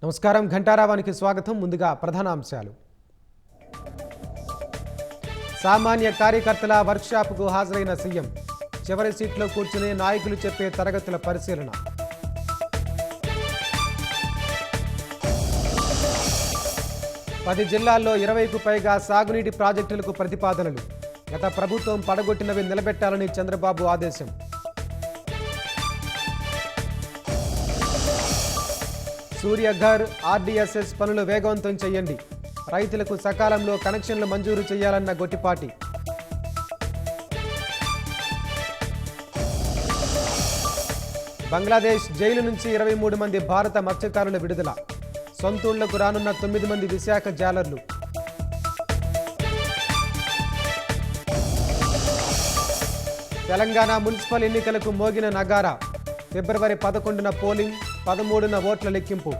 నమస్కారం ఘంటారావానికి స్వాగతం. ముందుగా ప్రధాన అంశాలు. సామాన్య కార్యకర్తల వర్క్షాప్కు హాజరైన సీఎం. చివరి సీట్లో కూర్చుని నాయకులు చెప్పే తరగతుల పరిశీలన. పది జిల్లాల్లో 20కు పైగా సాగునీటి ప్రాజెక్టులకు ప్రతిపాదనలు. గత ప్రభుత్వం పడగొట్టినవి నిలబెట్టాలని చంద్రబాబు ఆదేశం. సూర్యఘర్ ఆర్డీఎస్ఎస్ పనులు వేగవంతం చేయండి. రైతులకు సకాలంలో కనెక్షన్లు మంజూరు చేయాలన్న గొట్టిపాటి. బంగ్లాదేశ్ జైలు నుంచి 23 మంది భారత మత్స్యకారుల విడుదల. సొంతూళ్లకు రానున్న 9 మంది విశాఖ జాలర్లు. తెలంగాణ మున్సిపల్ ఎన్నికలకు మోగిన నగారా. ఫిబ్రవరి 11న పోలింగ్, 13న ఓట్ల లెక్కింపు.